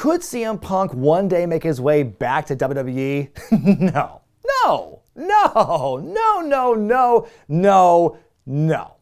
Could CM Punk one day make his way back to WWE? No. No. No. No, no, no, no, no.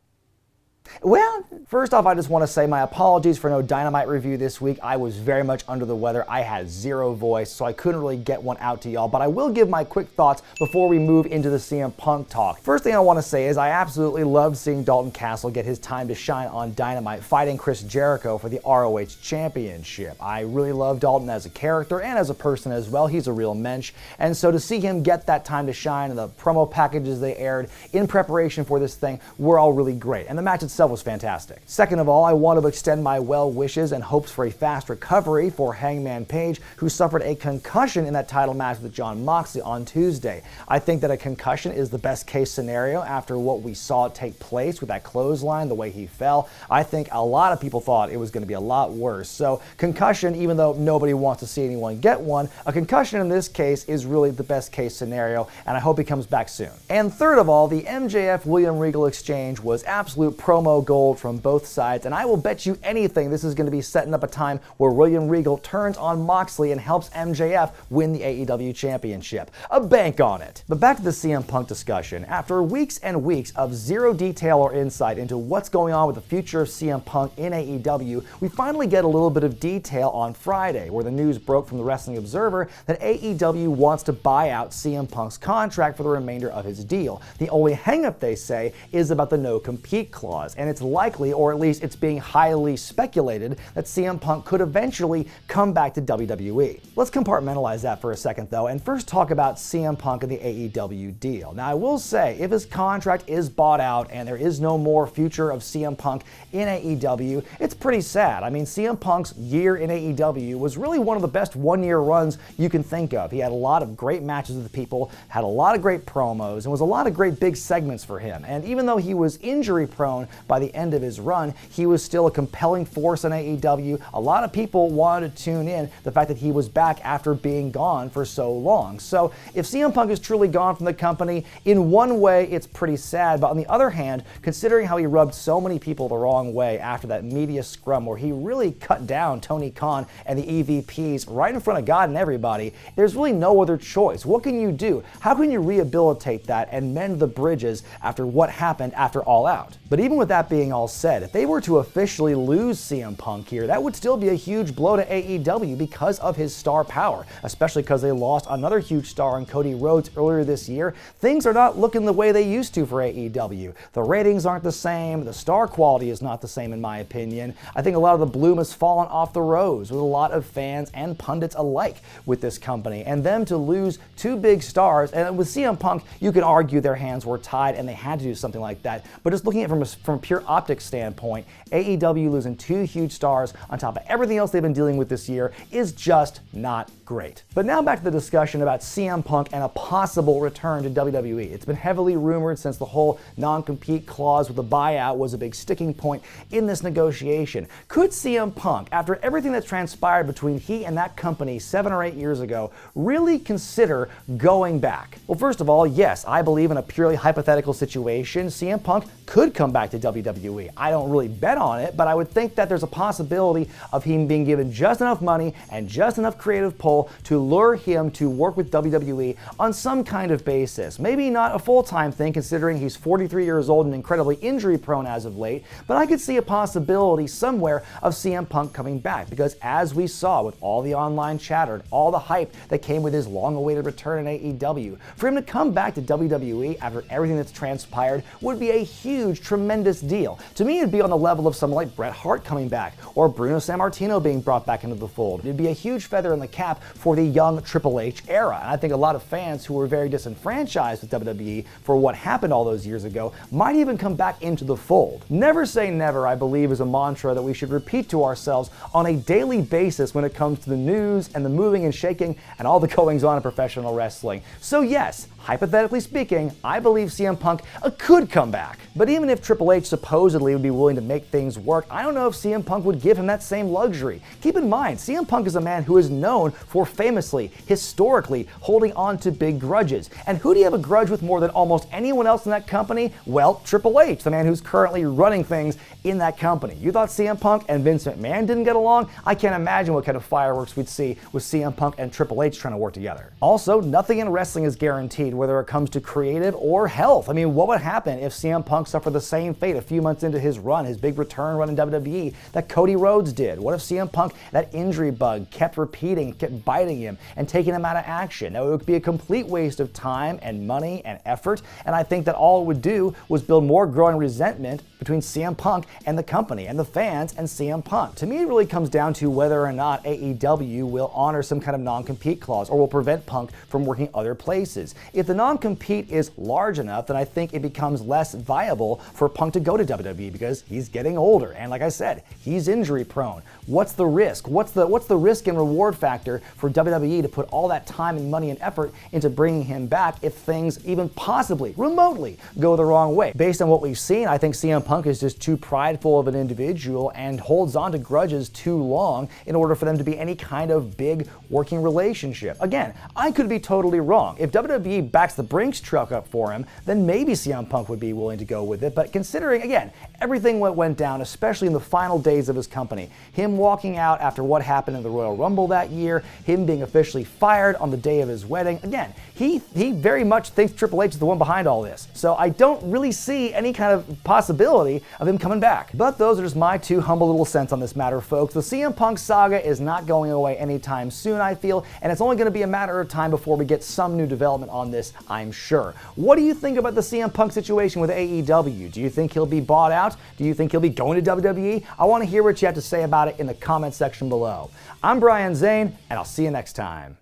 Well, first off, I just want to say my apologies for no Dynamite review this week. I was very much under the weather. I had zero voice, so I couldn't really get one out to y'all, but I will give my quick thoughts before we move into the CM Punk talk. First thing I want to say is I absolutely loved seeing Dalton Castle get his time to shine on Dynamite, fighting Chris Jericho for the ROH Championship. I really love Dalton as a character and as a person as well. He's a real mensch, and so to see him get that time to shine and the promo packages they aired in preparation for this thing were all really great, and the match itself was fantastic. Second of all, I want to extend my well wishes and hopes for a fast recovery for Hangman Page, who suffered a concussion in that title match with Jon Moxley on Tuesday. I think that a concussion is the best case scenario after what we saw take place with that clothesline, the way he fell. I think a lot of people thought it was going to be a lot worse. So concussion, even though nobody wants to see anyone get one, a concussion in this case is really the best case scenario, and I hope he comes back soon. And third of all, the MJF-William Regal exchange was absolute promo gold from both sides, and I will bet you anything this is going to be setting up a time where William Regal turns on Moxley and helps MJF win the AEW Championship. A bank on it. But back to the CM Punk discussion. After weeks and weeks of zero detail or insight into what's going on with the future of CM Punk in AEW, we finally get a little bit of detail on Friday, where the news broke from the Wrestling Observer that AEW wants to buy out CM Punk's contract for the remainder of his deal. The only hang-up, they say, is about the no-compete clause, and it's likely, or at least it's being highly speculated, that CM Punk could eventually come back to WWE. Let's compartmentalize that for a second though, and first talk about CM Punk and the AEW deal. Now I will say, if his contract is bought out and there is no more future of CM Punk in AEW, it's pretty sad. I mean, CM Punk's year in AEW was really one of the best one-year runs you can think of. He had a lot of great matches with people, had a lot of great promos, and was a lot of great big segments for him. And even though he was injury prone by the end of his run, he was still a compelling force in AEW. A lot of people wanted to tune in the fact that he was back after being gone for so long. So if CM Punk is truly gone from the company, in one way it's pretty sad, but on the other hand, considering how he rubbed so many people the wrong way after that media scrum where he really cut down Tony Khan and the EVPs right in front of God and everybody, there's really no other choice. What can you do? How can you rehabilitate that and mend the bridges after what happened after All Out? But even with that being all said, if they were to officially lose CM Punk here, that would still be a huge blow to AEW because of his star power, especially because they lost another huge star in Cody Rhodes earlier this year. Things are not looking the way they used to for AEW. The ratings aren't the same, the star quality is not the same in my opinion. I think a lot of the bloom has fallen off the rose with a lot of fans and pundits alike with this company, and them to lose two big stars, and with CM Punk, you could argue their hands were tied and they had to do something like that, but just looking at it from a pure optics standpoint, AEW losing two huge stars on top of everything else they've been dealing with this year is just not great. But now back to the discussion about CM Punk and a possible return to WWE. It's been heavily rumored since the whole non-compete clause with the buyout was a big sticking point in this negotiation. Could CM Punk, after everything that's transpired between he and that company 7 or 8 years ago, really consider going back? Well, first of all, yes, I believe in a purely hypothetical situation, CM Punk could come back to WWE. I don't really bet on it, but I would think that there's a possibility of him being given just enough money and just enough creative pull to lure him to work with WWE on some kind of basis. Maybe not a full-time thing, considering he's 43 years old and incredibly injury prone as of late, but I could see a possibility somewhere of CM Punk coming back, because as we saw with all the online chatter and all the hype that came with his long-awaited return in AEW, for him to come back to WWE after everything that's transpired would be a huge, tremendous deal. To me, it'd be on the level of someone like Bret Hart coming back, or Bruno Sammartino being brought back into the fold. It'd be a huge feather in the cap for the young Triple H era, and I think a lot of fans who were very disenfranchised with WWE for what happened all those years ago might even come back into the fold. Never say never, I believe, is a mantra that we should repeat to ourselves on a daily basis when it comes to the news and the moving and shaking and all the goings on in professional wrestling. So yes, hypothetically speaking, I believe CM Punk could come back. But even if Triple H supposedly would be willing to make things work, I don't know if CM Punk would give him that same luxury. Keep in mind, CM Punk is a man who is known for famously, historically, holding on to big grudges. And who do you have a grudge with more than almost anyone else in that company? Well, Triple H, the man who's currently running things in that company. You thought CM Punk and Vince McMahon didn't get along? I can't imagine what kind of fireworks we'd see with CM Punk and Triple H trying to work together. Also, nothing in wrestling is guaranteed, whether it comes to creative or health. I mean, what would happen if CM Punk suffered the same fate a few months into his run, his big return run in WWE, that Cody Rhodes did? What if CM Punk, that injury bug, kept repeating, kept biting him and taking him out of action? Now, it would be a complete waste of time and money and effort, and I think that all it would do was build more growing resentment between CM Punk and the company and the fans and CM Punk. To me, it really comes down to whether or not AEW will honor some kind of non-compete clause or will prevent Punk from working other places. If the non-compete is large enough, then I think it becomes less viable for Punk to go to WWE because he's getting older, and like I said, he's injury prone. What's the risk? What's the risk and reward factor for WWE to put all that time and money and effort into bringing him back if things even possibly, remotely, go the wrong way? Based on what we've seen, I think CM Punk is just too prideful of an individual and holds on to grudges too long in order for them to be any kind of big working relationship. Again, I could be totally wrong. If WWE backs the Brinks truck up for him, then maybe CM Punk would be willing to go with it. But considering, again, everything went down, especially in the final days of his company, him walking out after what happened in the Royal Rumble that year, him being officially fired on the day of his wedding, again, he very much thinks Triple H is the one behind all this. So I don't really see any kind of possibility of him coming back. But those are just my two humble little cents on this matter, folks. The CM Punk saga is not going away anytime soon, I feel, and it's only going to be a matter of time before we get some new development on this, I'm sure. What do you think about the CM Punk situation with AEW? Do you think he'll be bought out? Do you think he'll be going to WWE? I want to hear what you have to say about it in the comment section below. I'm Brian Zane, and I'll see you next time.